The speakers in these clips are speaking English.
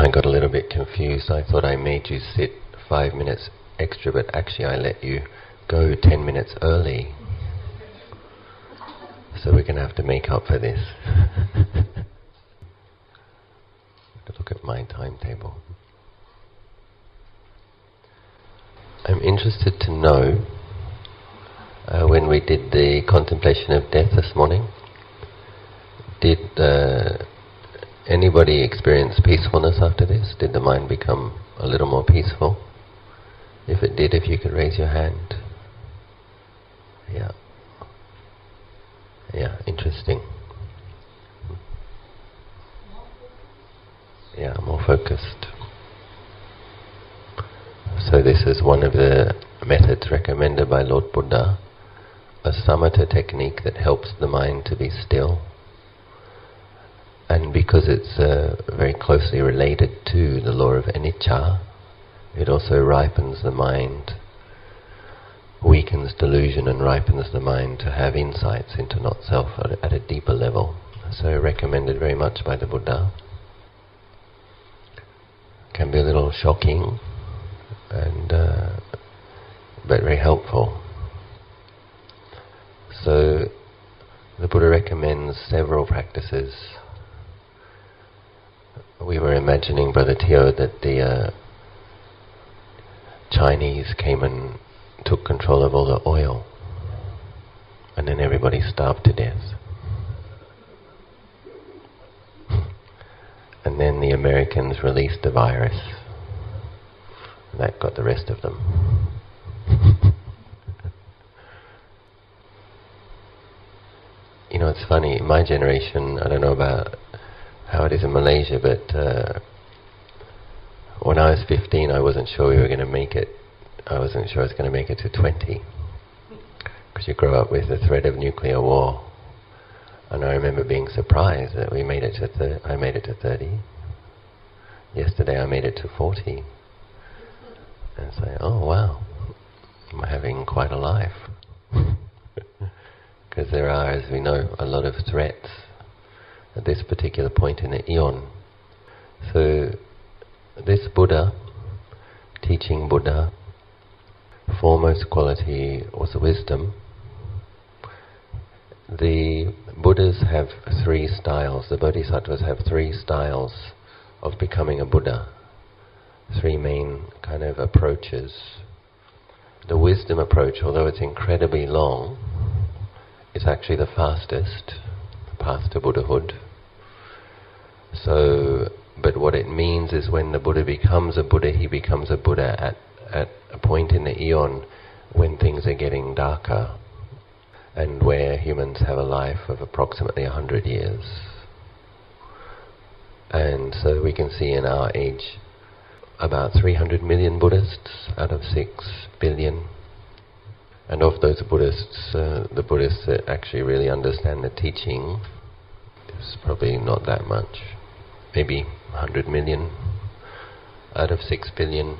I got a little bit confused. I thought I made you sit 5 minutes extra, but actually I let you go 10 minutes early. So we're going to have to make up for this. Look at my timetable. I'm interested to know, when we did the contemplation of death this morning, did anybody experience peacefulness after this? Did the mind become a little more peaceful? If it did, if you could raise your hand. Yeah. Yeah, interesting. Yeah, more focused. So this is one of the methods recommended by Lord Buddha, a samatha technique that helps the mind to be still. And because it's very closely related to the law of anicca, it also ripens the mind, weakens delusion and ripens the mind to have insights into not-self at a deeper level. So recommended very much by the Buddha. Can be a little shocking, and but very helpful. So the Buddha recommends several practices. We were imagining, Brother Teo, that the Chinese came and took control of all the oil, and then everybody starved to death. And then the Americans released the virus. That got the rest of them. You know, it's funny, in my generation, I don't know about how it is in Malaysia, but when I was 15, I wasn't sure we were going to make it. I wasn't sure I was going to make it to 20. Because you grow up with the threat of nuclear war. And I remember being surprised that we made it to I made it to 30. Yesterday I made it to 40. And say, oh wow, I'm having quite a life. Because there are, as we know, a lot of threats at this particular point in the eon. So this Buddha, teaching Buddha, foremost quality was wisdom. The Buddhas have three styles, the Bodhisattvas have three styles of becoming a Buddha. Three main kind of approaches. The wisdom approach, although it's incredibly long, is actually the fastest, the path to Buddhahood. So, but what it means is when the Buddha becomes a Buddha, he becomes a Buddha at a point in the eon when things are getting darker, and where humans have a life of approximately 100 years. And so we can see in our age about 300 million Buddhists out of 6 billion. And of those Buddhists, the Buddhists that actually really understand the teaching, is probably not that much. Maybe 100 million out of 6 billion.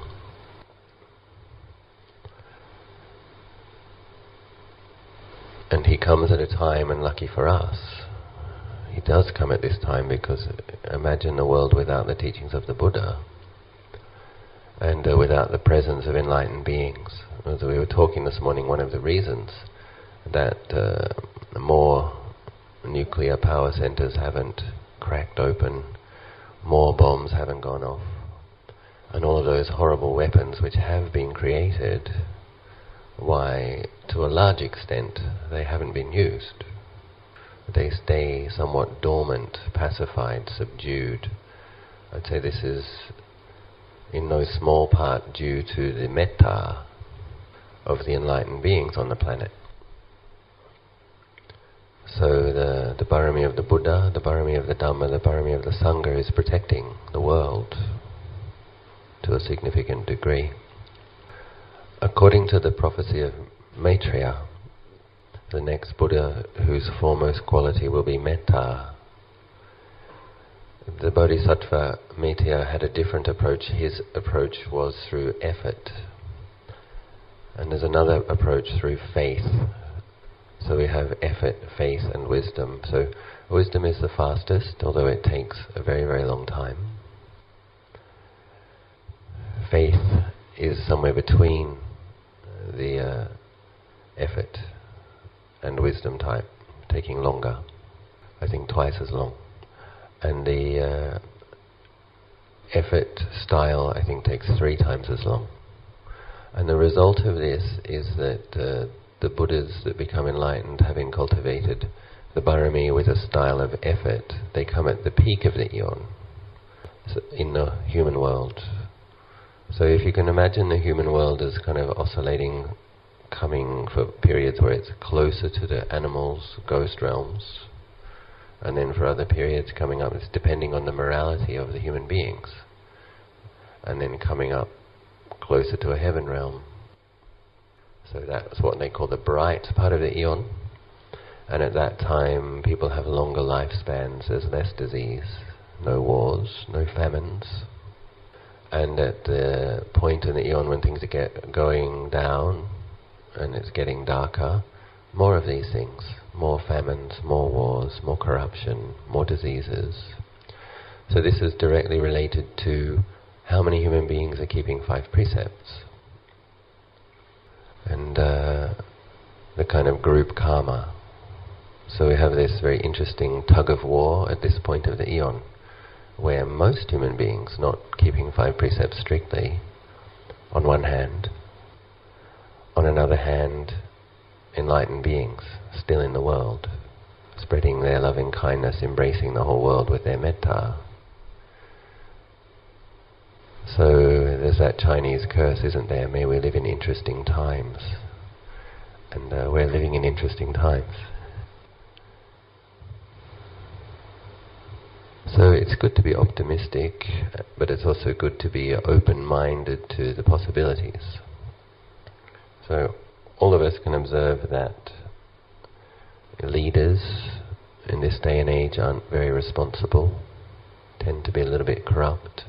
And he comes at a time, and lucky for us, he does come at this time, because imagine a world without the teachings of the Buddha, and without the presence of enlightened beings. As we were talking this morning, one of the reasons that more nuclear power centers haven't cracked open, more bombs haven't gone off, and all of those horrible weapons which have been created, why, to a large extent, they haven't been used. They stay somewhat dormant, pacified, subdued. I'd say this is in no small part due to the metta of the enlightened beings on the planet. So the barami of the Buddha, the barami of the Dhamma, the barami of the Sangha is protecting the world to a significant degree. According to the prophecy of Maitreya, the next Buddha whose foremost quality will be metta. The Bodhisattva Maitreya had a different approach. His approach was through effort. And there's another approach through faith. So we have effort, faith and wisdom. So wisdom is the fastest, although it takes a very, very long time. faith is somewhere between the effort and wisdom type, taking longer, I think twice as long. And the effort style, I think, takes 3 times as long. And the result of this is that the Buddhas that become enlightened, having cultivated the Bharami with a style of effort, they come at the peak of the eon in the human world. So if you can imagine the human world as kind of oscillating, coming for periods where it's closer to the animals, ghost realms, and then for other periods coming up, it's depending on the morality of the human beings, and then coming up closer to a heaven realm. So that's what they call the bright part of the eon. And at that time, people have longer lifespans, there's less disease, no wars, no famines. And at the point in the eon when things get going down, and it's getting darker, more of these things. More famines, more wars, more corruption, more diseases. So this is directly related to how many human beings are keeping 5 precepts. And the kind of group karma. So we have this very interesting tug of war at this point of the eon, where most human beings not keeping 5 precepts strictly, on one hand, on another hand, enlightened beings still in the world, spreading their loving kindness, embracing the whole world with their metta. So there's that Chinese curse, isn't there? May we live in interesting times. And we're living in interesting times. So it's good to be optimistic, but it's also good to be open-minded to the possibilities. So all of us can observe that leaders in this day and age aren't very responsible, tend to be a little bit corrupt.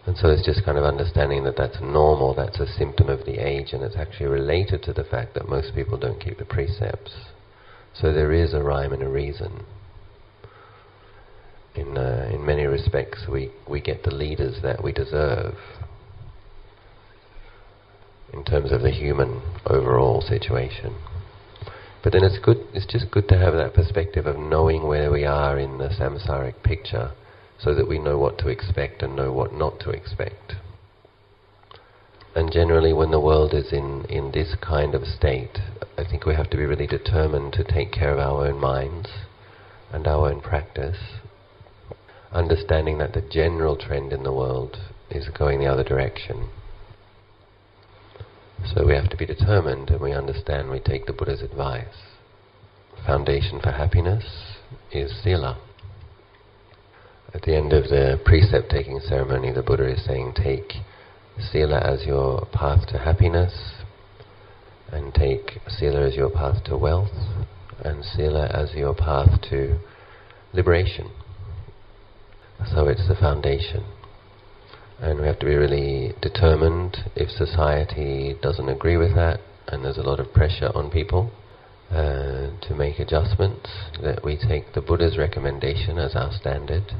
And so it's just kind of understanding that that's normal, that's a symptom of the age, and it's actually related to the fact that most people don't keep the precepts. So there is a rhyme and a reason. In many respects, we get the leaders that we deserve in terms of the human overall situation. But then it's just good to have that perspective of knowing where we are in the samsaric picture, so that we know what to expect and know what not to expect. And generally when the world is in this kind of state, I think we have to be really determined to take care of our own minds and our own practice, understanding that the general trend in the world is going the other direction. So we have to be determined, and we understand, we take the Buddha's advice. Foundation for happiness is sila. At the end of the precept-taking ceremony, the Buddha is saying, take sila as your path to happiness, and take sila as your path to wealth, and sila as your path to liberation. So it's the foundation. And we have to be really determined if society doesn't agree with that, and there's a lot of pressure on people to make adjustments, that we take the Buddha's recommendation as our standard,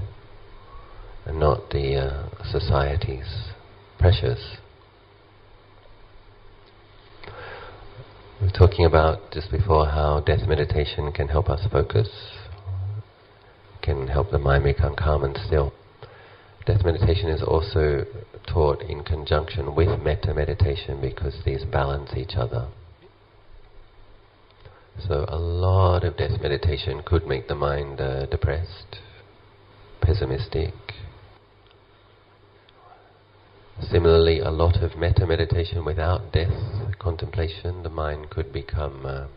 and not the society's pressures. We were talking about just before how death meditation can help us focus, can help the mind become calm and still. Death meditation is also taught in conjunction with metta meditation, because these balance each other. So a lot of death meditation could make the mind depressed, pessimistic. Similarly, a lot of metta meditation without death contemplation, the mind could become,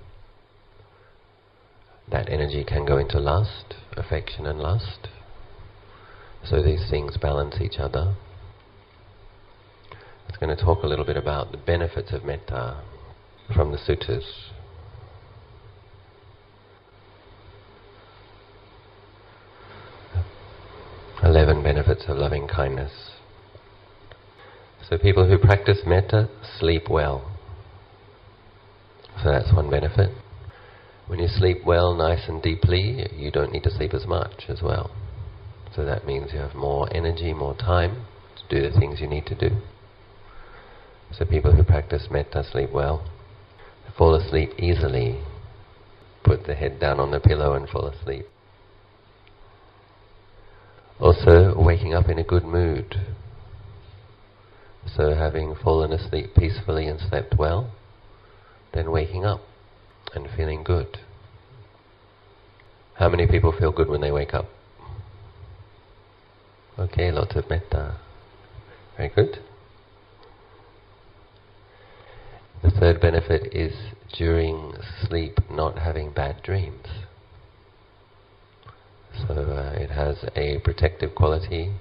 that energy can go into lust, affection and lust. So these things balance each other. I was going to talk a little bit about the benefits of metta from the suttas. "11 benefits of loving kindness." So people who practice metta sleep well. So that's one benefit. When you sleep well, nice and deeply, you don't need to sleep as much as well. So that means you have more energy, more time do the things you need to do. So people who practice metta sleep well, fall asleep easily, put the head down on the pillow and fall asleep. Also, waking up in a good mood. So having fallen asleep peacefully and slept well, then waking up and feeling good. How many people feel good when they wake up? Okay, lots of metta. Very good. The third benefit is during sleep not having bad dreams. So it has a protective quality.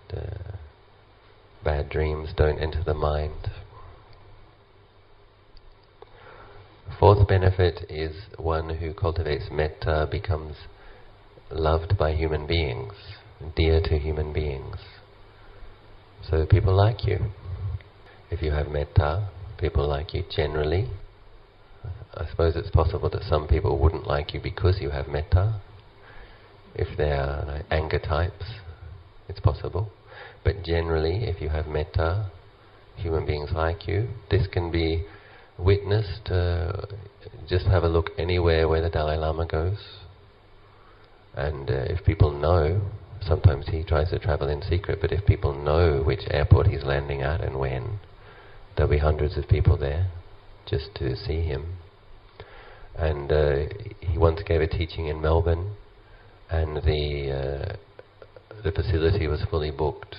The bad dreams don't enter the mind. Fourth benefit is one who cultivates metta becomes loved by human beings, dear to human beings. So people like you. If you have metta, people like you generally. I suppose it's possible that some people wouldn't like you because you have metta. If they are like anger types, it's possible. But generally, if you have metta, human beings like you. This can be witnessed. Just have a look anywhere where the Dalai Lama goes. And if people know, sometimes he tries to travel in secret, but if people know which airport he's landing at and when, there'll be hundreds of people there just to see him. And he once gave a teaching in Melbourne, and the facility was fully booked.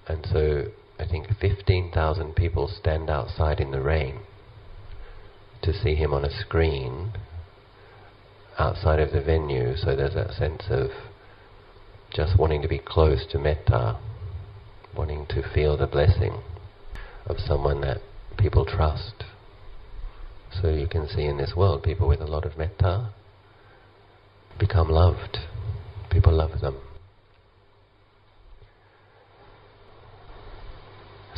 And so I think 15,000 people stand outside in the rain to see him on a screen outside of the venue. So there's that sense of just wanting to be close to metta, wanting to feel the blessing of someone that people trust. So you can see in this world, people with a lot of metta become loved. People love them.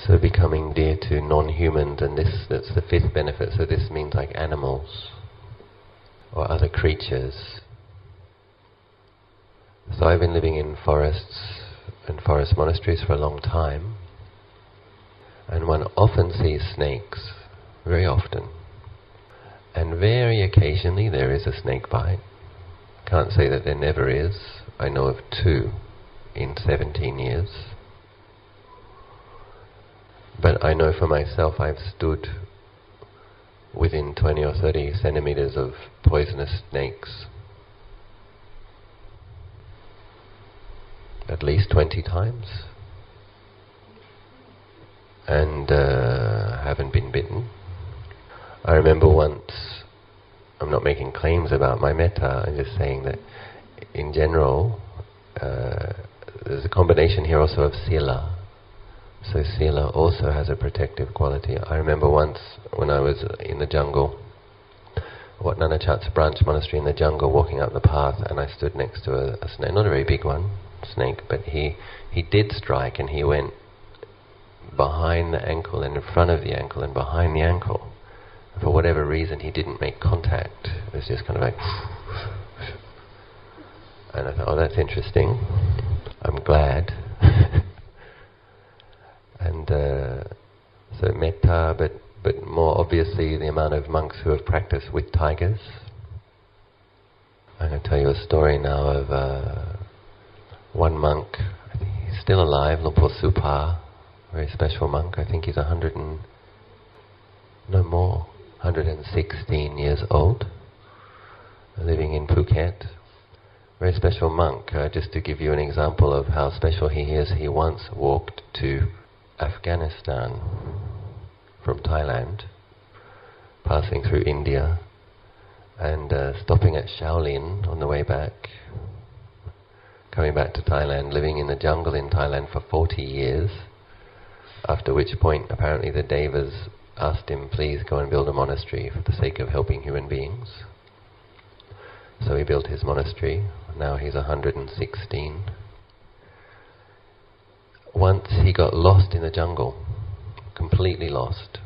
So becoming dear to non-humans, and that's the fifth benefit. So this means like animals or other creatures. So I've been living in forests and forest monasteries for a long time, and one often sees snakes, very often. And very occasionally there is a snake bite. Can't say that there never is. I know of 2 in 17 years. But I know for myself I've stood within 20 or 30 centimeters of poisonous snakes at least 20 times, and haven't been bitten. I remember once, I'm not making claims about my metta, I'm just saying that in general there's a combination here also of sila. So sila also has a protective quality. I remember once when I was in the jungle, Wat Nanachat's branch monastery in the jungle, walking up the path, and I stood next to a snake, not a very big one, snake, but he did strike, and he went behind the ankle and in front of the ankle and behind the ankle. And for whatever reason he didn't make contact. It was just kind of like and I thought, oh, that's interesting. I'm glad. And so metta, but more obviously the amount of monks who have practiced with tigers. I'm going to tell you a story now of one monk. I think he's still alive, Lumpur Supa, very special monk. I think he's 116 years old, living in Phuket. Very special monk. Just to give you an example of how special he is, he once walked to Afghanistan from Thailand, passing through India, and stopping at Shaolin on the way back, coming back to Thailand, living in the jungle in Thailand for 40 years, after which point apparently the Devas asked him, please go and build a monastery for the sake of helping human beings. So he built his monastery. Now he's 116. Once he got lost in the jungle, completely lost,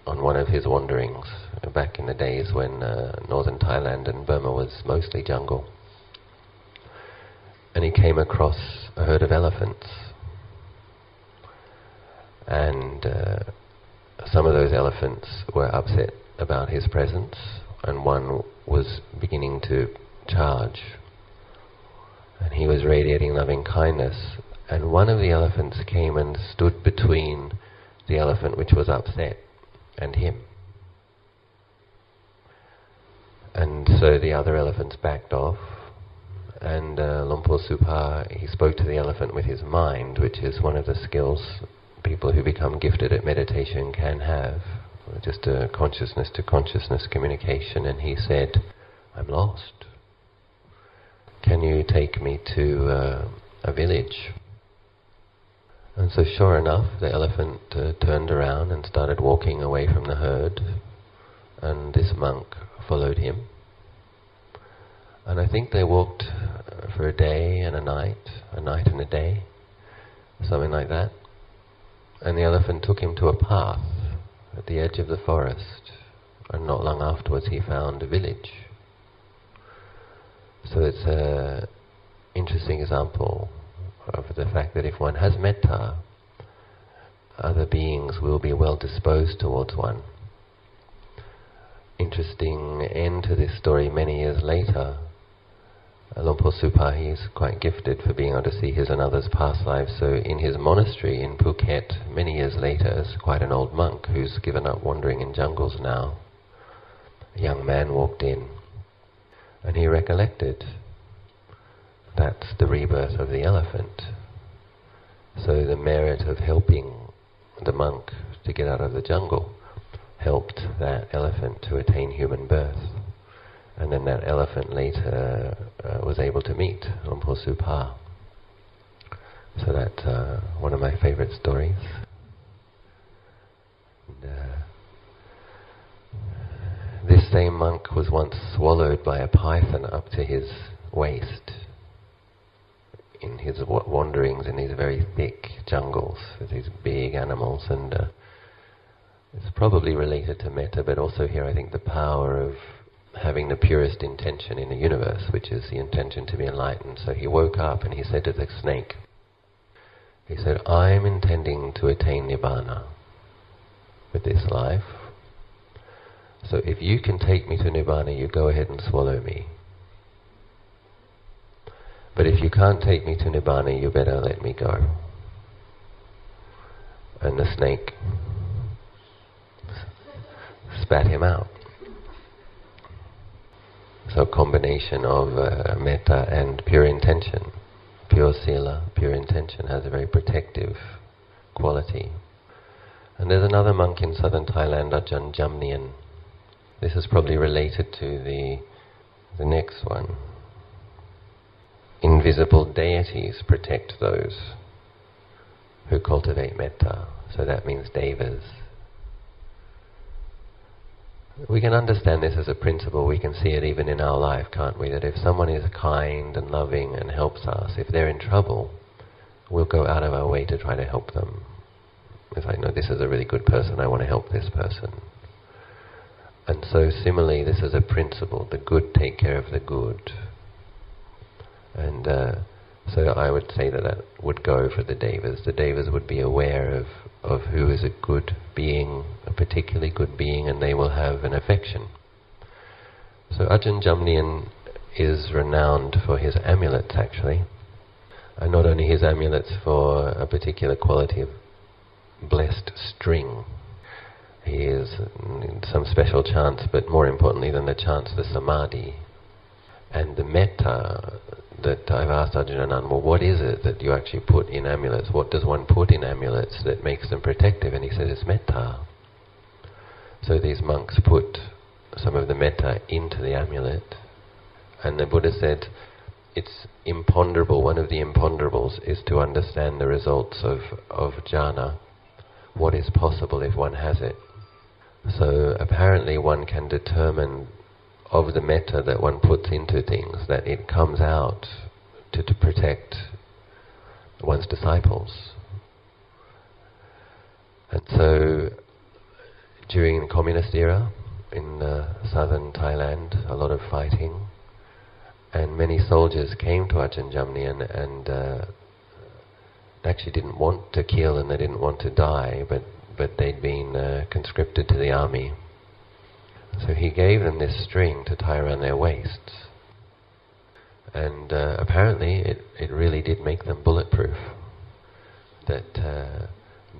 on one of his wanderings, back in the days when northern Thailand and Burma was mostly jungle. and he came across a herd of elephants. And some of those elephants were upset about his presence, and one was beginning to charge. And he was radiating loving kindness, and one of the elephants came and stood between the elephant which was upset and him. And so the other elephants backed off, and Lumpur Supa, he spoke to the elephant with his mind, which is one of the skills people who become gifted at meditation can have, just a consciousness to consciousness communication. And he said, "I'm lost. Can you take me to a village?" And so sure enough, the elephant turned around and started walking away from the herd, and this monk followed him. And I think they walked for a day and a night and a day, something like that. And the elephant took him to a path at the edge of the forest, and not long afterwards he found a village. So it's an interesting example of the fact that if one has metta, other beings will be well disposed towards one. Interesting end to this story. Many years later, Lumpur Supa, he's quite gifted for being able to see his and others' past lives. So in his monastery in Phuket, many years later, as quite an old monk who's given up wandering in jungles now, a young man walked in, and he recollected that's the rebirth of the elephant. So the merit of helping the monk to get out of the jungle helped that elephant to attain human birth. And then that elephant later was able to meet Lumpur Supa. So that's one of my favorite stories. And, this same monk was once swallowed by a python up to his waist in his wanderings in these very thick jungles with these big animals. And it's probably related to metta, but also here I think the power of having the purest intention in the universe, which is the intention to be enlightened. So he woke up and he said to the snake, he said, "I'm intending to attain Nibbana with this life. So if you can take me to Nibbana, you go ahead and swallow me. But if you can't take me to Nibbana, you better let me go." And the snake spat him out. So a combination of metta and pure intention. Pure sila, pure intention has a very protective quality. And there's another monk in southern Thailand, Ajahn Achalo. This is probably related to the next one. Invisible deities protect those who cultivate metta. So that means devas. We can understand this as a principle. We can see it even in our life, can't we? That if someone is kind and loving and helps us, if they're in trouble, we'll go out of our way to try to help them. It's like, no, this is a really good person, I want to help this person. And so similarly, this is a principle. The good take care of the good. And so I would say that would go for the devas. The devas would be aware of who is a good being, a particularly good being, and they will have an affection. So Ajahn Achalo is renowned for his amulets, actually. And not only his amulets for a particular quality of blessed string. He is in some special chants, but more importantly than the chants, the samadhi. And the metta that I've asked Ajahn Achalo, well, what is it that you actually put in amulets? What does one put in amulets that makes them protective? And he said, it's metta. So these monks put some of the metta into the amulet. And the Buddha said, it's imponderable. One of the imponderables is to understand the results of jhana. What is possible if one has it? So apparently one can determine of the metta that one puts into things, that it comes out to protect one's disciples. And so during the communist era in southern Thailand, a lot of fighting, And many soldiers came to Ajahn and actually didn't want to kill and they didn't want to die, but they'd been conscripted to the army. So he gave them this string to tie around their waists. And apparently it really did make them bulletproof. That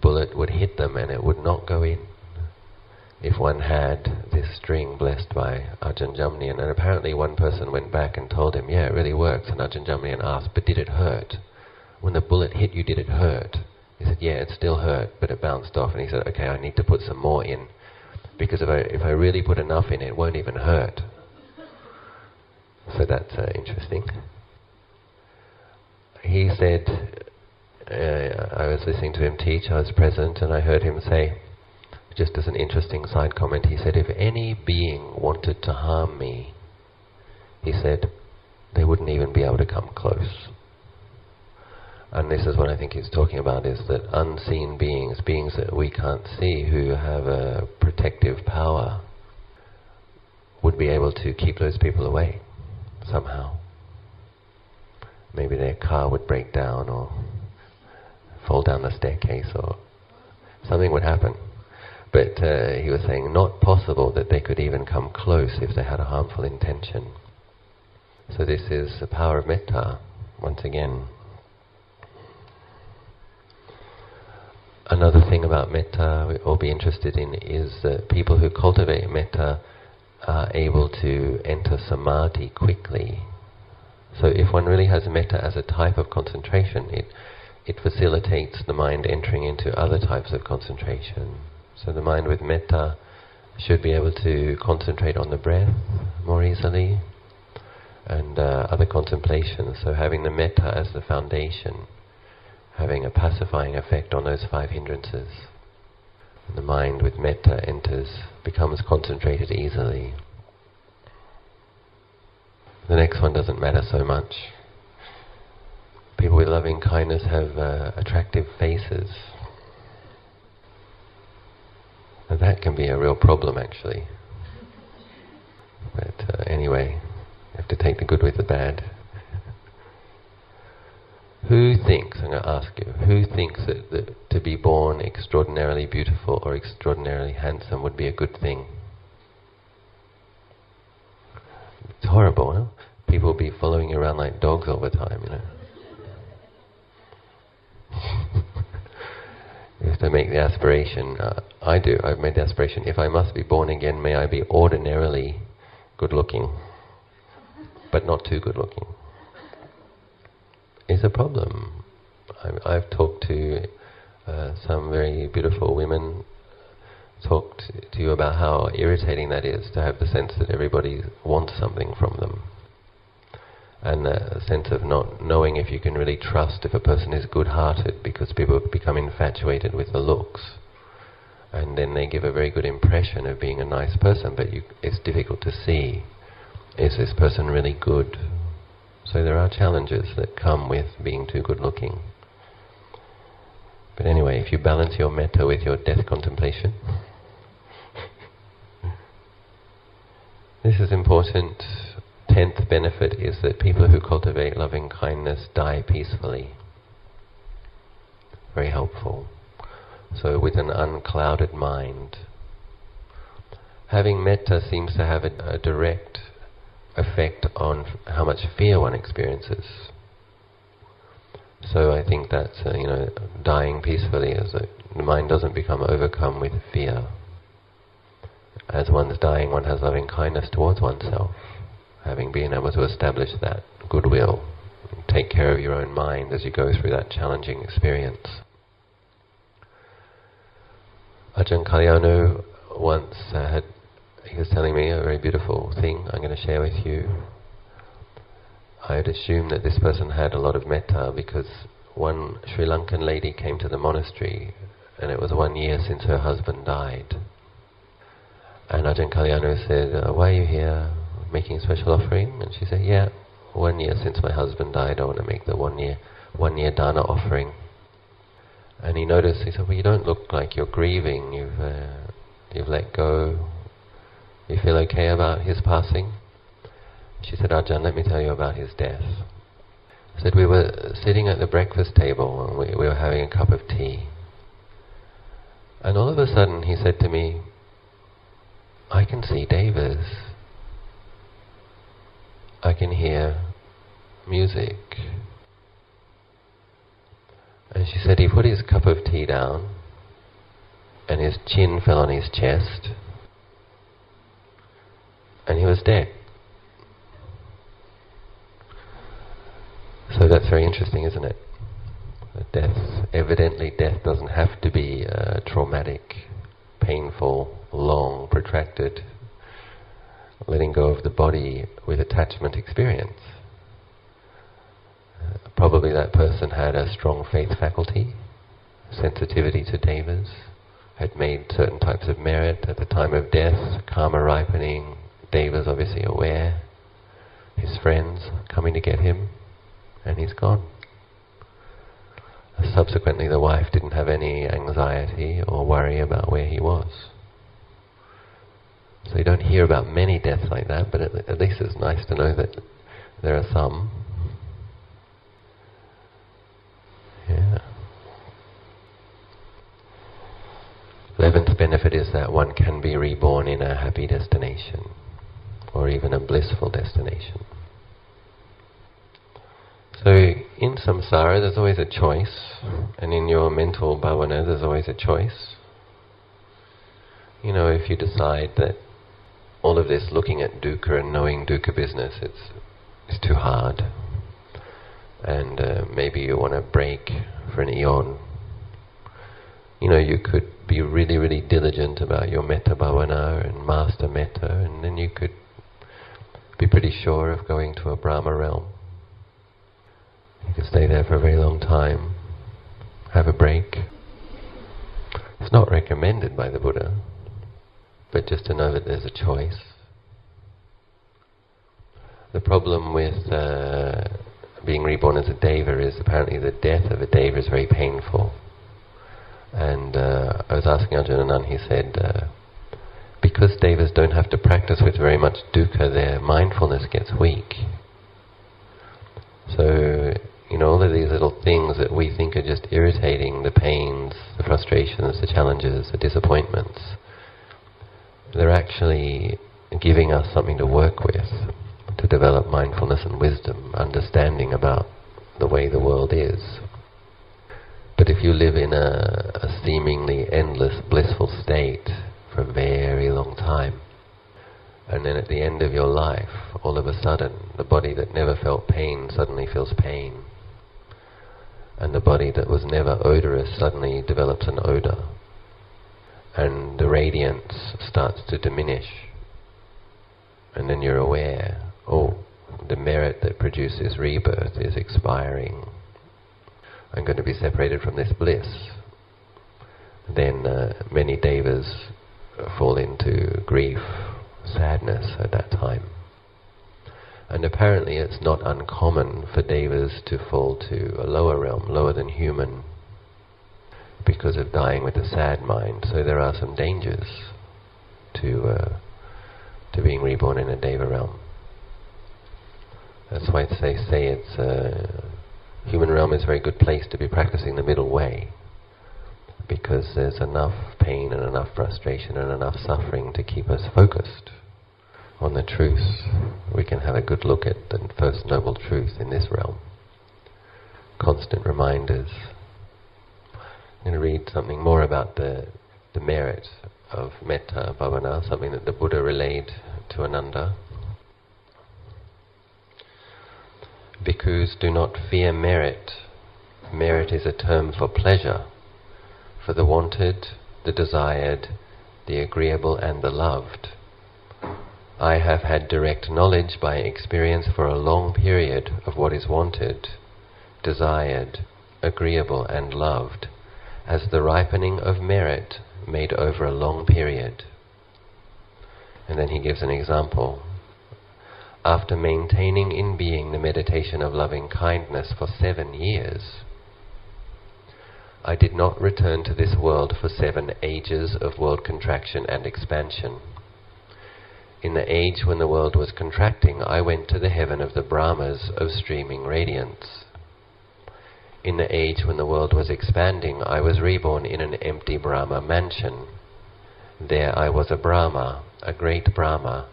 bullet would hit them and it would not go in if one had this string blessed by Ajahn Jamnian. And apparently one person went back and told him, yeah, it really works. And Ajahn Jamnian asked, but did it hurt? When the bullet hit you, did it hurt? He said, yeah, it still hurt, but it bounced off. And he said, okay, I need to put some more in, because if I really put enough in, it won't even hurt. So that's interesting. He said, I was listening to him teach, I was present, and I heard him say, just as an interesting side comment, he said, if any being wanted to harm me, he said, they wouldn't even be able to come close. And this is what I think he's talking about, is that unseen beings, beings that we can't see, who have a protective power, would be able to keep those people away somehow. Maybe their car would break down or fall down the staircase or something would happen. But he was saying not possible that they could even come close if they had a harmful intention. So this is the power of metta, once again. Another thing about metta we all be interested in is that people who cultivate metta are able to enter samadhi quickly. So if one really has metta as a type of concentration, it facilitates the mind entering into other types of concentration. So the mind with metta should be able to concentrate on the breath more easily, and other contemplations. So having the metta as the foundation, having a pacifying effect on those 5 hindrances. And the mind with metta becomes concentrated easily. The next one doesn't matter so much. People with loving kindness have attractive faces. And that can be a real problem, actually. But anyway, you have to take the good with the bad. Who thinks, I'm going to ask you, who thinks that to be born extraordinarily beautiful or extraordinarily handsome would be a good thing? It's horrible, huh? People will be following you around like dogs all the time, you know. You have to make the aspiration, I've made the aspiration, if I must be born again, may I be ordinarily good looking, but not too good looking. It's a problem. I've talked to some very beautiful women, talked to you about how irritating that is, to have the sense that everybody wants something from them. And the sense of not knowing if you can really trust if a person is good-hearted, because people become infatuated with the looks. And then they give a very good impression of being a nice person, but it's difficult to see, is this person really good? So there are challenges that come with being too good-looking. But anyway, if you balance your metta with your death contemplation, this is important. 10th benefit is that people who cultivate loving kindness die peacefully. Very helpful. So with an unclouded mind. Having metta seems to have a direct effect on how much fear one experiences. So I think that's, dying peacefully, as the mind doesn't become overcome with fear. As one's dying, one has loving kindness towards oneself, having been able to establish that goodwill, take care of your own mind as you go through that challenging experience. Ajahn Achalo once he was telling me a very beautiful thing I'm going to share with you. I had assumed that this person had a lot of metta because one Sri Lankan lady came to the monastery and it was 1 year since her husband died. And Ajahn Achalo said, why are you here, making a special offering? And she said, yeah, 1 year since my husband died, I want to make the one year dana offering. And he noticed, he said, well, you don't look like you're grieving, you've let go. You feel okay about his passing? She said, Ajahn, let me tell you about his death. I said, we were sitting at the breakfast table and we were having a cup of tea. And all of a sudden he said to me, I can see Devas. I can hear music. And she said he put his cup of tea down and his chin fell on his chest and he was dead. So that's very interesting, isn't it? Evidently death doesn't have to be traumatic, painful, long, protracted, letting go of the body with attachment experience. Probably that person had a strong faith faculty, sensitivity to devas, had made certain types of merit at the time of death, karma ripening, devas obviously aware, his friends coming to get him, and he's gone. Subsequently the wife didn't have any anxiety or worry about where he was. So you don't hear about many deaths like that, but at least it's nice to know that there are some. Yeah. 11th benefit is that one can be reborn in a happy destination, or even a blissful destination. So in samsara there's always a choice, and in your mental bhavana there's always a choice. You know, if you decide that all of this looking at dukkha and knowing dukkha business, it's too hard, and maybe you want to break for an eon, you know, you could be really, really diligent about your metta bhavana and master metta, and then you could be pretty sure of going to a Brahma realm. You could stay there for a very long time, have a break. It's not recommended by the Buddha, but just to know that there's a choice. The problem with being reborn as a deva is apparently the death of a deva is very painful. And I was asking Ajahn, he said, because devas don't have to practice with very much dukkha, their mindfulness gets weak. So, you know, all of these little things that we think are just irritating, the pains, the frustrations, the challenges, the disappointments, they're actually giving us something to work with, to develop mindfulness and wisdom, understanding about the way the world is. But if you live in a seemingly endless, blissful state for a very long time, and then at the end of your life, all of a sudden, the body that never felt pain suddenly feels pain, and the body that was never odorous suddenly develops an odor, and the radiance starts to diminish, and then you're aware, oh, the merit that produces rebirth is expiring. I'm going to be separated from this bliss. Then many devas fall into grief, sadness at that time. And apparently it's not uncommon for devas to fall to a lower realm, lower than human, because of dying with a sad mind. So there are some dangers to being reborn in a deva realm. That's why they say it's human realm is a very good place to be practicing the middle way, because there's enough pain and enough frustration and enough suffering to keep us focused on the truth. We can have a good look at the first noble truth in this realm. Constant reminders. I'm going to read something more about the merit of metta bhavana, something that the Buddha relayed to Ananda. Bhikkhus, do not fear merit. Merit is a term for pleasure, for the wanted, the desired, the agreeable and the loved. I have had direct knowledge by experience for a long period of what is wanted, desired, agreeable and loved, as the ripening of merit made over a long period. And then he gives an example. After maintaining in being the meditation of loving kindness for 7 years, I did not return to this world for 7 ages of world contraction and expansion. In the age when the world was contracting, I went to the heaven of the Brahmas of streaming radiance. In the age when the world was expanding, I was reborn in an empty Brahma mansion. There I was a Brahma, a great Brahma,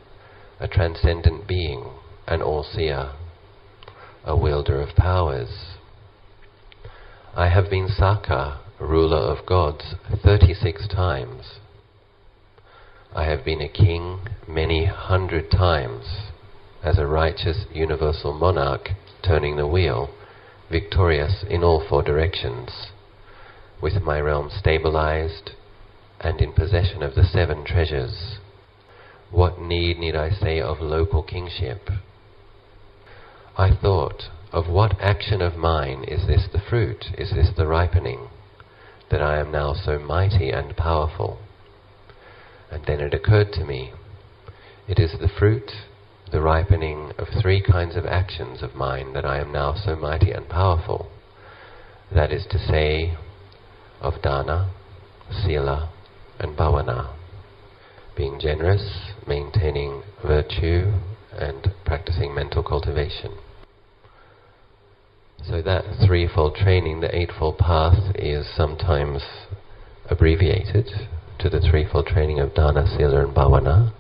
a transcendent being, an all-seer, a wielder of powers. I have been Saka, ruler of gods, 36 times. I have been a king many 100 times, as a righteous universal monarch turning the wheel, victorious in all 4 directions, with my realm stabilized and in possession of the 7 treasures. What need I say of local kingship? I thought, of what action of mine is this the fruit, is this the ripening, that I am now so mighty and powerful? And then it occurred to me, it is the fruit, the ripening of 3 kinds of actions of mine that I am now so mighty and powerful. That is to say, of dana, sila, and bhavana. Being generous, maintaining virtue, and practicing mental cultivation. So that 3-fold training, the 8-fold path, is sometimes abbreviated to the 3-fold training of dana, sila, and bhavana.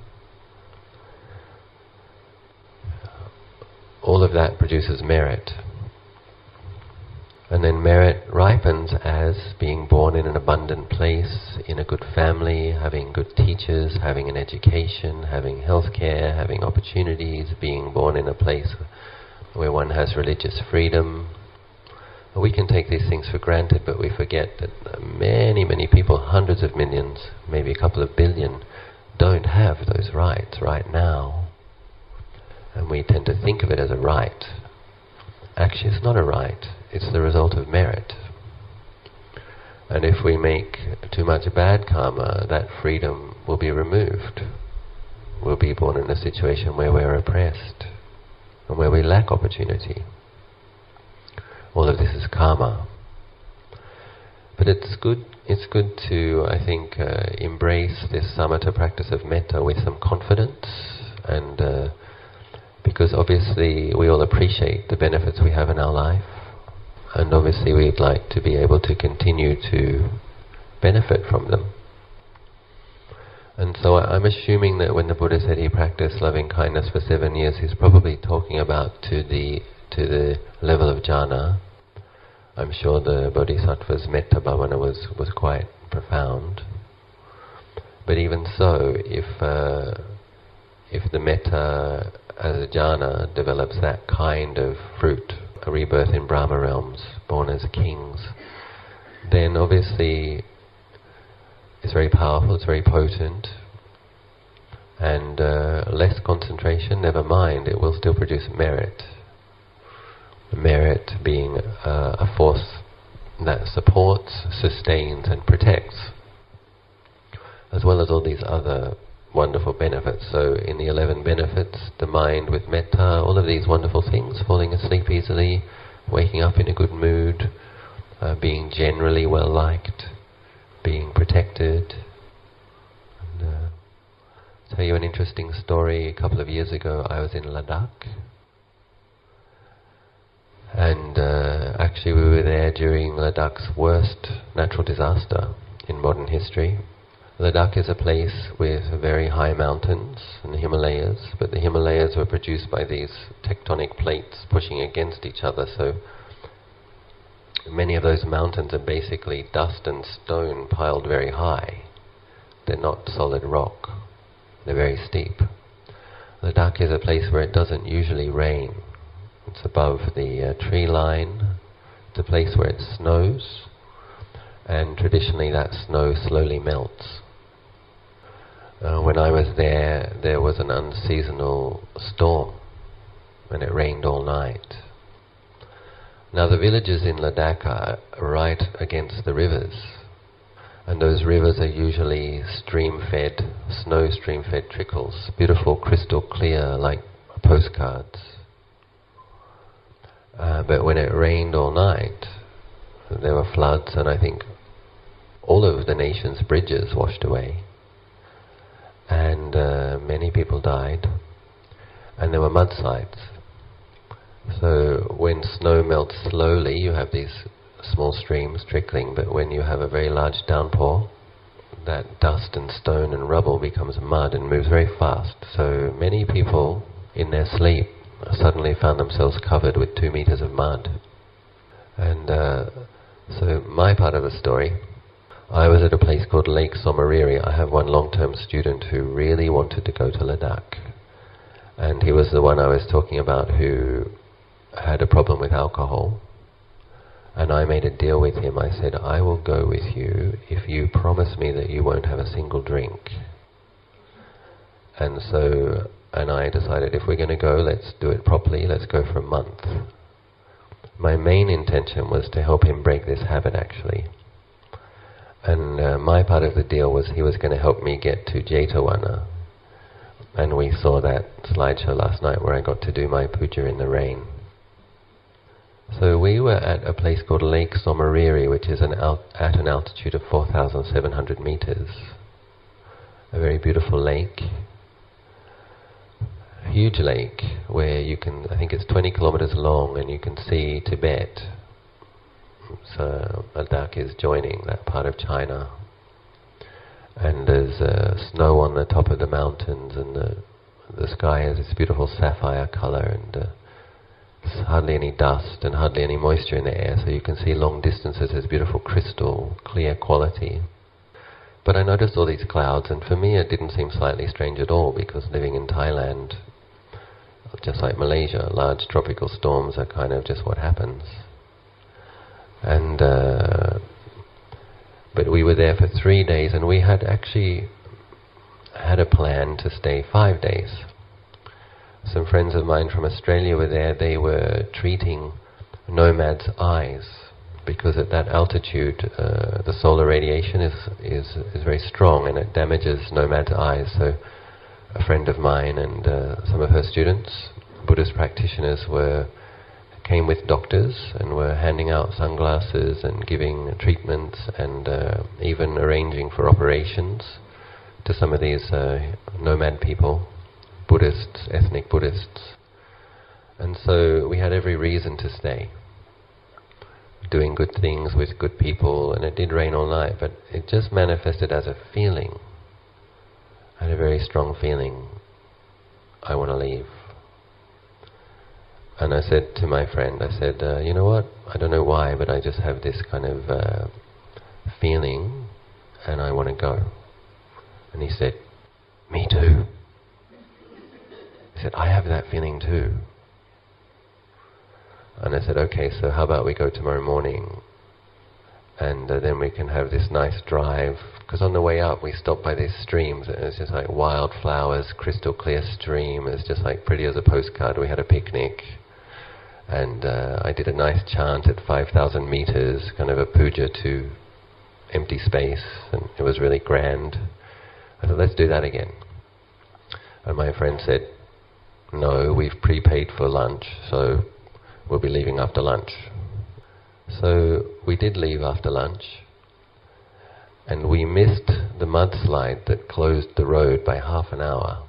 All of that produces merit. And then merit ripens as being born in an abundant place, in a good family, having good teachers, having an education, having healthcare, having opportunities, being born in a place where one has religious freedom. We can take these things for granted, but we forget that many, many people, hundreds of millions, maybe a couple of billion, don't have those rights right now. And we tend to think of it as a right. Actually, it's not a right. It's the result of merit. And if we make too much bad karma, that freedom will be removed. We'll be born in a situation where we're oppressed and where we lack opportunity. All of this is karma. But it's good to, I think, embrace this samatha practice of metta with some confidence, and because obviously we all appreciate the benefits we have in our life, and obviously we'd like to be able to continue to benefit from them. And so I'm assuming that when the Buddha said he practiced loving kindness for 7 years, he's probably talking about to the level of jhana. I'm sure the Bodhisattva's metta bhavana was quite profound. But even so, if the metta as a jhana develops that kind of fruit, a rebirth in Brahma realms, born as kings, then obviously it's very powerful, it's very potent, and less concentration, never mind, it will still produce merit. Merit being a force that supports, sustains, and protects, as well as all these other wonderful benefits. So in the 11 benefits, the mind with metta, all of these wonderful things, falling asleep easily, waking up in a good mood, being generally well liked, being protected. And, I'll tell you an interesting story. A couple of years ago I was in Ladakh, and actually we were there during Ladakh's worst natural disaster in modern history. Ladakh is a place with very high mountains and the Himalayas, but the Himalayas were produced by these tectonic plates pushing against each other, so many of those mountains are basically dust and stone piled very high. They're not solid rock. They're very steep. Ladakh is a place where it doesn't usually rain. It's above the tree line. It's a place where it snows, and traditionally that snow slowly melts. When I was there, there was an unseasonal storm, and it rained all night. Now the villages in Ladakh are right against the rivers, and those rivers are usually stream-fed, snow stream-fed trickles, beautiful, crystal clear, like postcards. But when it rained all night, there were floods, and I think all of the nation's bridges washed away. and many people died, and there were mudslides. So when snow melts slowly, you have these small streams trickling, but when you have a very large downpour, that dust and stone and rubble becomes mud and moves very fast. So many people in their sleep suddenly found themselves covered with 2 meters of mud. And so my part of the story, I was at a place called Lake Somariri. I have one long-term student who really wanted to go to Ladakh. And he was the one I was talking about who had a problem with alcohol. And I made a deal with him. I said, I will go with you if you promise me that you won't have a single drink. And I decided if we're going to go, let's do it properly, let's go for a month. My main intention was to help him break this habit, actually. And my part of the deal was he was going to help me get to Jetavana. And we saw that slideshow last night where I got to do my puja in the rain. So we were at a place called Lake Somariri, which is at an altitude of 4,700 meters. A very beautiful lake. A huge lake where you can, I think it's 20 kilometers long, and you can see Tibet. So Ladakh is joining that part of China. And there's snow on the top of the mountains, and the sky has this beautiful sapphire color, and there's hardly any dust and hardly any moisture in the air, so you can see long distances. There's beautiful crystal, clear quality. But I noticed all these clouds, and for me it didn't seem slightly strange at all, because living in Thailand, just like Malaysia, large tropical storms are kind of just what happens. And but we were there for 3 days, and we had actually had a plan to stay 5 days. Some friends of mine from Australia were there. They were treating nomads' eyes, because at that altitude the solar radiation is very strong, and it damages nomads' eyes. So a friend of mine and some of her students, Buddhist practitioners, came with doctors and were handing out sunglasses and giving treatments, and even arranging for operations to some of these nomad people, Buddhists, ethnic Buddhists. And so we had every reason to stay, doing good things with good people, and it did rain all night, but it just manifested as a feeling. I had a very strong feeling, I want to leave. And I said to my friend, I said, you know what, I don't know why, but I just have this kind of feeling, and I want to go. And he said, me too. He said, I have that feeling too. And I said, okay, so how about we go tomorrow morning, and then we can have this nice drive, because on the way up we stopped by these streams, and it was just like wildflowers, crystal clear stream. It was just like pretty as a postcard. We had a picnic, and I did a nice chant at 5,000 meters, kind of a puja to empty space, and it was really grand. I said, let's do that again. And my friend said, no, we've prepaid for lunch, so we'll be leaving after lunch. So we did leave after lunch, and we missed the mudslide that closed the road by half an hour.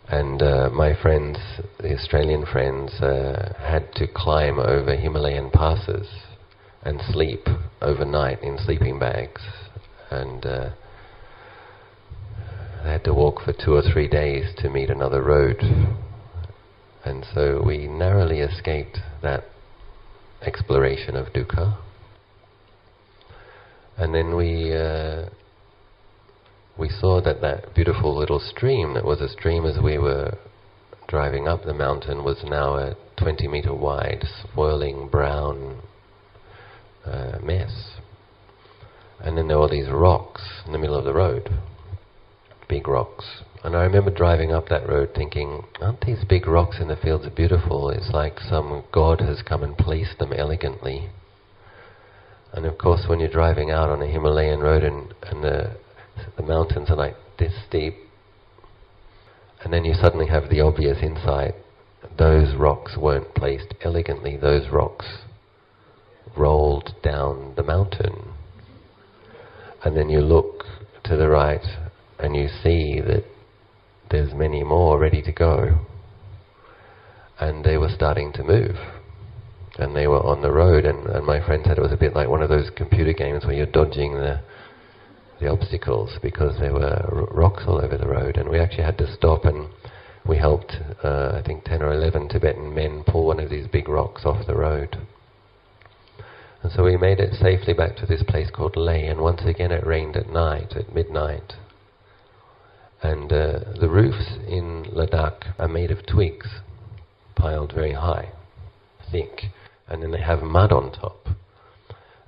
And my friends, the Australian friends, had to climb over Himalayan passes and sleep overnight in sleeping bags. And they had to walk for 2 or 3 days to meet another road. And so we narrowly escaped that exploration of dukkha. And then we saw that beautiful little stream that was a stream as we were driving up the mountain was now a 20-meter wide, swirling brown mess. And then there were these rocks in the middle of the road, big rocks. And I remember driving up that road thinking, aren't these big rocks in the fields beautiful? It's like some god has come and placed them elegantly. And of course when you're driving out on a Himalayan road and the mountains are like this steep, and then you suddenly have the obvious insight, those rocks weren't placed elegantly, those rocks rolled down the mountain. And then you look to the right, and you see that there's many more ready to go. And they were starting to move. And they were on the road, and my friend said it was a bit like one of those computer games where you're dodging the obstacles, because there were rocks all over the road. And we actually had to stop, and we helped, I think 10 or 11 Tibetan men pull one of these big rocks off the road. And so we made it safely back to this place called Leh, and once again it rained at night, at midnight. And the roofs in Ladakh are made of twigs, piled very high, thick, and then they have mud on top.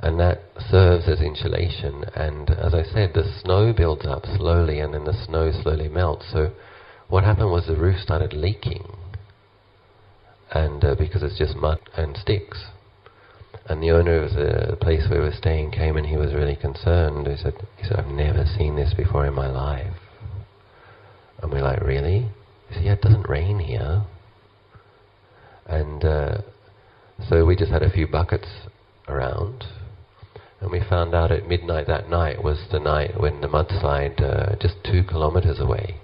And that serves as insulation, and as I said, the snow builds up slowly, and then the snow slowly melts. So what happened was the roof started leaking, and because it's just mud and sticks. And the owner of the place where we were staying came, and he was really concerned. He said, I've never seen this before in my life. And we're like, really? He said, yeah, it doesn't rain here. And so we just had a few buckets around, and we found out at midnight that night was the night when the mudslide, just 2 kilometers away,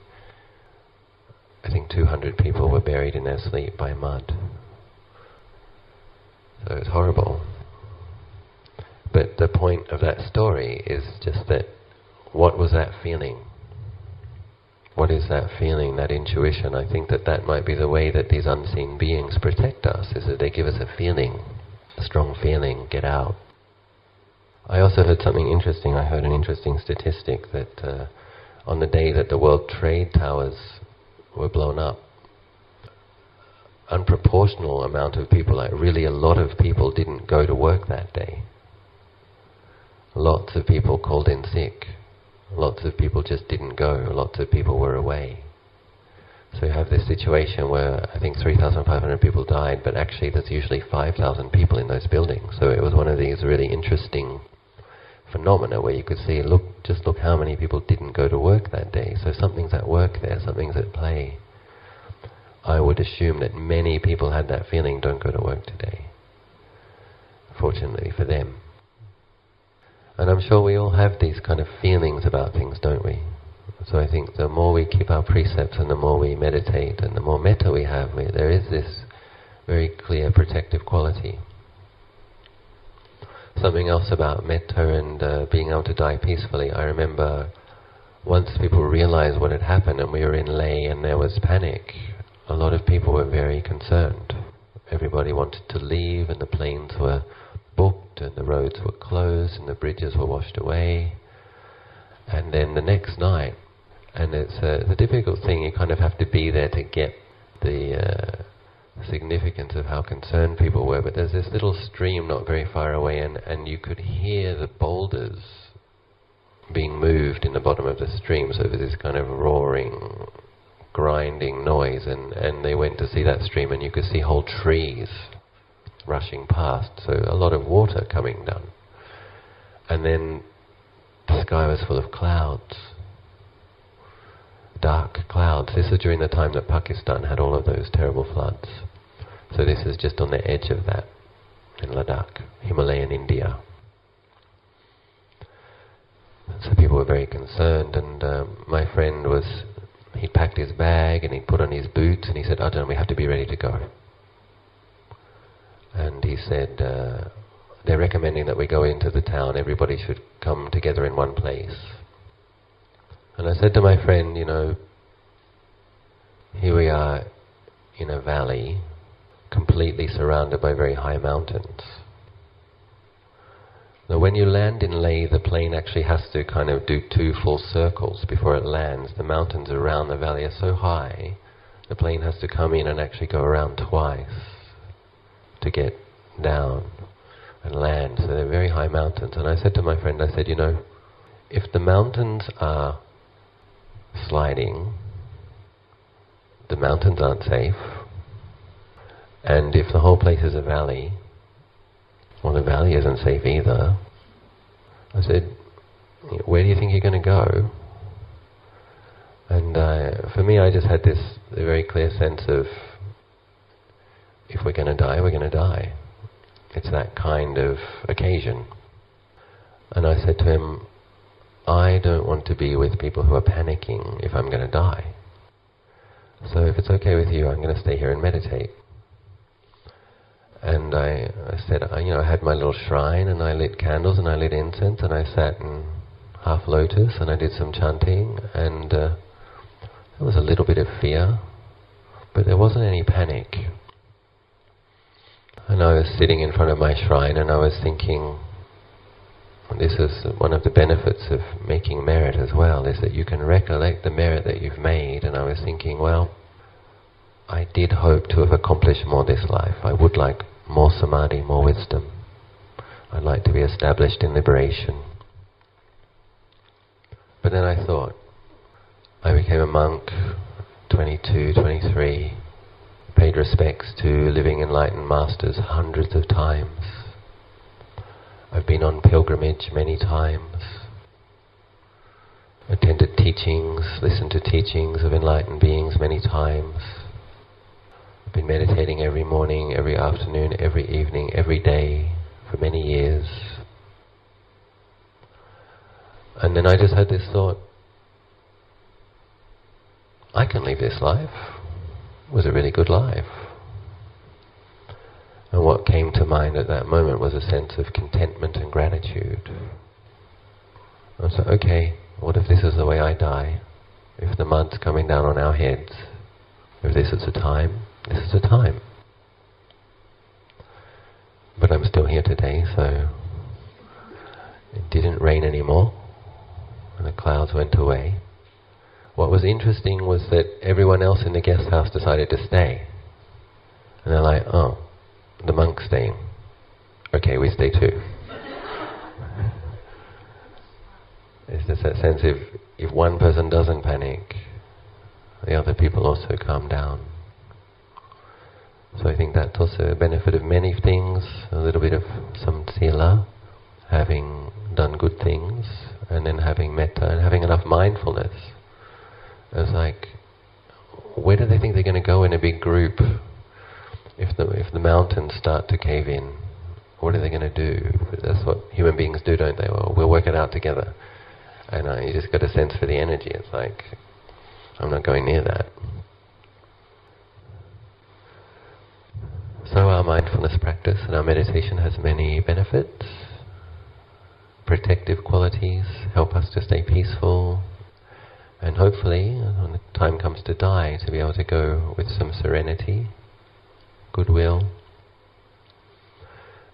I think 200 people were buried in their sleep by mud. So it's horrible. But the point of that story is just that, what was that feeling? What is that feeling, that intuition? I think that might be the way that these unseen beings protect us, is that they give us a feeling, a strong feeling, get out. I also heard something interesting. I heard an interesting statistic that on the day that the World Trade Towers were blown up, unproportional amount of people, like really a lot of people, didn't go to work that day. Lots of people called in sick. Lots of people just didn't go. Lots of people were away. So you have this situation where I think 3,500 people died, but actually there's usually 5,000 people in those buildings. So it was one of these really interesting phenomena where you could see, just look how many people didn't go to work that day. So something's at work there, something's at play. I would assume that many people had that feeling, don't go to work today. Fortunately for them. And I'm sure we all have these kind of feelings about things, don't we? So I think the more we keep our precepts and the more we meditate and the more metta we have, there is this very clear protective quality. Something else about metta and being able to die peacefully. I remember once people realized what had happened and we were in Leh and there was panic, a lot of people were very concerned. Everybody wanted to leave, and the planes were booked and the roads were closed and the bridges were washed away. And then the next night, and it's a difficult thing, you kind of have to be there to get the significance of how concerned people were, but there's this little stream not very far away, and you could hear the boulders being moved in the bottom of the stream, so there's this kind of roaring, grinding noise, and they went to see that stream, and you could see whole trees rushing past, so a lot of water coming down. And then the sky was full of clouds, dark clouds. This is during the time that Pakistan had all of those terrible floods. So this is just on the edge of that, in Ladakh, Himalayan India. So people were very concerned, and my friend he packed his bag and he put on his boots and he said, Ajahn, we have to be ready to go. And he said, they're recommending that we go into the town, everybody should come together in one place. And I said to my friend, here we are in a valley, completely surrounded by very high mountains. Now when you land in Leh, the plane actually has to kind of do 2 full circles before it lands. The mountains around the valley are so high, the plane has to come in and actually go around twice to get down and land. So they're very high mountains. And I said to my friend, I said, if the mountains are sliding, the mountains aren't safe. And if the whole place is a valley, well, the valley isn't safe either. I said, where do you think you're going to go? And for me, I just had this very clear sense of, if we're going to die, we're going to die. It's that kind of occasion. And I said to him, I don't want to be with people who are panicking if I'm going to die. So if it's okay with you, I'm going to stay here and meditate. And I said, I had my little shrine, and I lit candles, and I lit incense, and I sat in half lotus, and I did some chanting, and there was a little bit of fear, but there wasn't any panic. And I was sitting in front of my shrine, and I was thinking, this is one of the benefits of making merit as well, is that you can recollect the merit that you've made. And I was thinking, well, I did hope to have accomplished more this life. I would like more samadhi, more wisdom. I'd like to be established in liberation. But then I thought, I became a monk, 22, 23, paid respects to living enlightened masters hundreds of times. I've been on pilgrimage many times, attended teachings, listened to teachings of enlightened beings many times. I've been meditating every morning, every afternoon, every evening, every day for many years. And then I just had this thought, I can live this life. It was a really good life. And what came to mind at that moment was a sense of contentment and gratitude. I was like, okay, what if this is the way I die? If the mud's coming down on our heads, if this is the time, this is the time. But I'm still here today, so it didn't rain anymore, and the clouds went away. What was interesting was that everyone else in the guest house decided to stay. And they're like, oh, the monk's staying. Okay, we stay too. It's just that sense if one person doesn't panic, the other people also calm down. So I think that's also a benefit of many things, a little bit of some sila, having done good things, and then having metta, and having enough mindfulness. It's like, where do they think they're going to go in a big group? If the mountains start to cave in, what are they going to do? That's what human beings do, don't they? Well, we'll work it out together. And you just got a sense for the energy. It's like, I'm not going near that. So our mindfulness practice and our meditation has many benefits. Protective qualities help us to stay peaceful. And hopefully, when the time comes to die, to be able to go with some serenity, goodwill.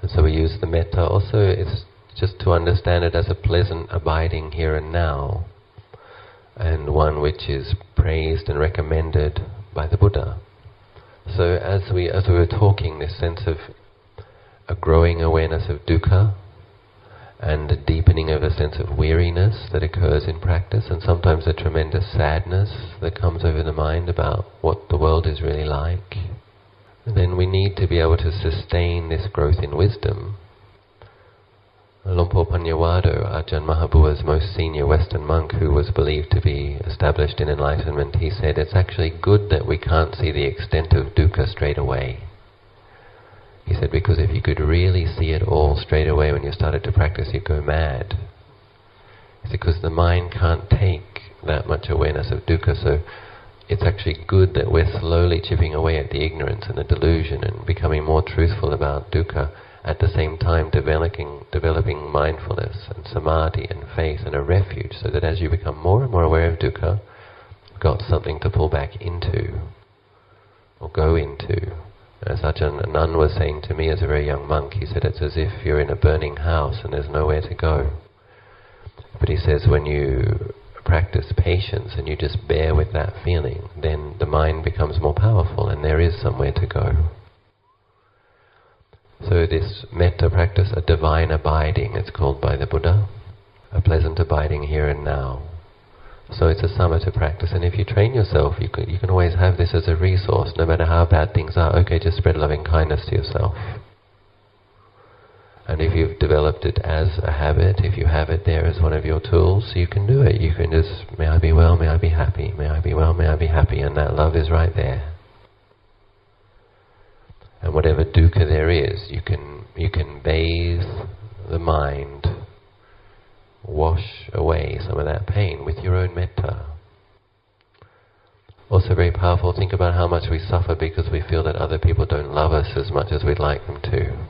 And so we use the metta. Also, it's just to understand it as a pleasant abiding here and now, and one which is praised and recommended by the Buddha. So as we were talking, this sense of a growing awareness of dukkha, and a deepening of a sense of weariness that occurs in practice, and sometimes a tremendous sadness that comes over the mind about what the world is really like. Then we need to be able to sustain this growth in wisdom. Lompo Panyawado, Ajahn Mahabua's most senior Western monk, who was believed to be established in enlightenment, he said, it's actually good that we can't see the extent of dukkha straight away. He said, because if you could really see it all straight away when you started to practice, you'd go mad. It's because the mind can't take that much awareness of dukkha, so it's actually good that we're slowly chipping away at the ignorance and the delusion and becoming more truthful about dukkha, at the same time developing mindfulness and samadhi and faith and a refuge, so that as you become more and more aware of dukkha, you've got something to pull back into or go into. As Ajahn Achalo was saying to me as a very young monk, he said it's as if you're in a burning house and there's nowhere to go. But he says when you practice patience and you just bear with that feeling, then the mind becomes more powerful and there is somewhere to go. So this metta practice, a divine abiding, it's called by the Buddha, a pleasant abiding here and now. So it's a samatha practice, and if you train yourself, you can always have this as a resource, no matter how bad things are. Okay, just spread loving kindness to yourself. And if you've developed it as a habit, if you have it there as one of your tools, you can do it. You can just, may I be well, may I be happy, may I be well, may I be happy, and that love is right there. And whatever dukkha there is, you can bathe the mind wash away some of that pain with your own metta. Also very powerful, think about how much we suffer because we feel that other people don't love us as much as we'd like them to.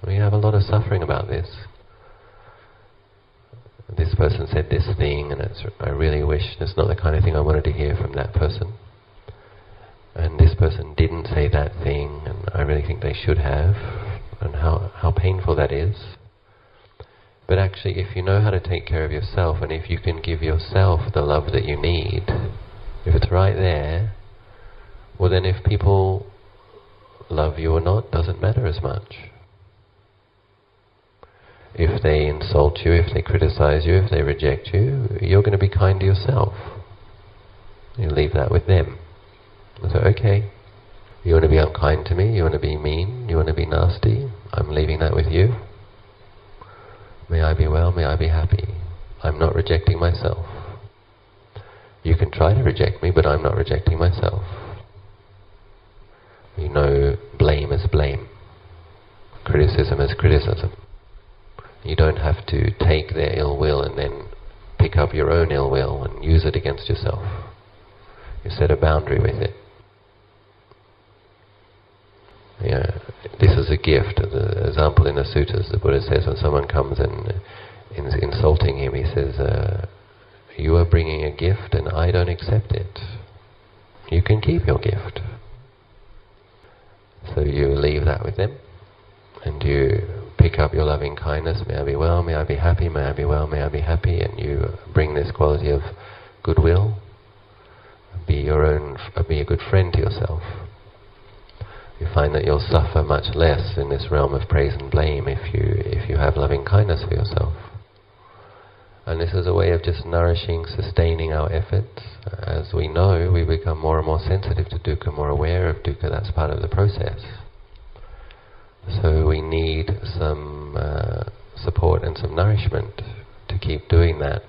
We have a lot of suffering about this. This person said this thing, and I really wish it's not the kind of thing I wanted to hear from that person. And this person didn't say that thing, and I really think they should have, and how painful that is. But actually, if you know how to take care of yourself, and if you can give yourself the love that you need, if it's right there, well then if people love you or not, doesn't matter as much. If they insult you, if they criticize you, if they reject you, you're going to be kind to yourself. You leave that with them. So, okay, you want to be unkind to me, you want to be mean, you want to be nasty, I'm leaving that with you. May I be well, may I be happy. I'm not rejecting myself. You can try to reject me, but I'm not rejecting myself. You know, blame is blame. Criticism is criticism. You don't have to take their ill will and then pick up your own ill will and use it against yourself. You set a boundary with it. Yeah, this is a gift. The example in the suttas, the Buddha says when someone comes and is insulting him, he says, you are bringing a gift and I don't accept it. You can keep your gift. So you leave that with them and you pick up your loving kindness. May I be well, may I be happy, may I be well, may I be happy, and you bring this quality of goodwill. Be a good friend to yourself. You find that you'll suffer much less in this realm of praise and blame if you have loving kindness for yourself. And this is a way of just nourishing, sustaining our efforts. As we know, we become more and more sensitive to dukkha, more aware of dukkha. That's part of the process. So we need some support and some nourishment to keep doing that,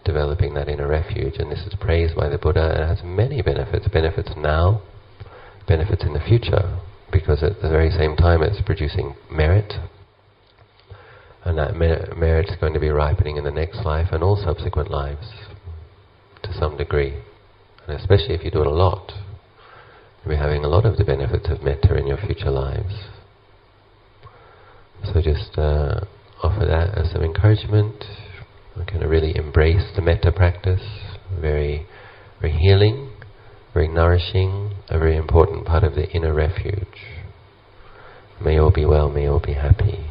developing that inner refuge. And this is praised by the Buddha. It has many benefits. Benefits now, benefits in the future, because at the very same time it's producing merit. And that merit is going to be ripening in the next life and all subsequent lives to some degree. And especially if you do it a lot, you'll be having a lot of the benefits of metta in your future lives. So just offer that as some encouragement. We're going to really embrace the metta practice. Very, very healing, very nourishing, a very important part of the inner refuge. May all be well, may all be happy.